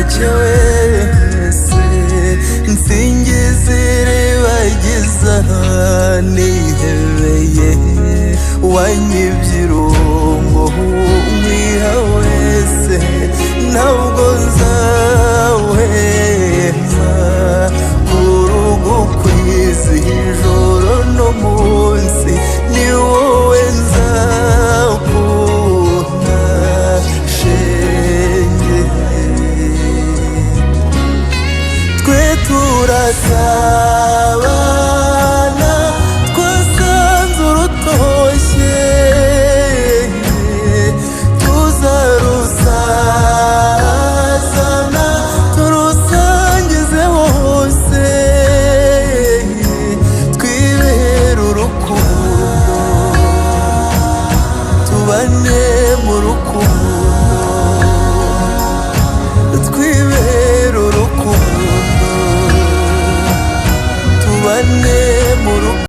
wake wese nsingiziribagiza nihebeye wanyibye irungu mwiha wese ntabwo nzahwema kurugukwiza ijoro no munsi ni wowe nzakunda shenge twe turasabana twasanze urutoshye tuzarusazana turusangize hose twibere urukundo tubane mu rukundo twibere urukundo tubane mu rukundo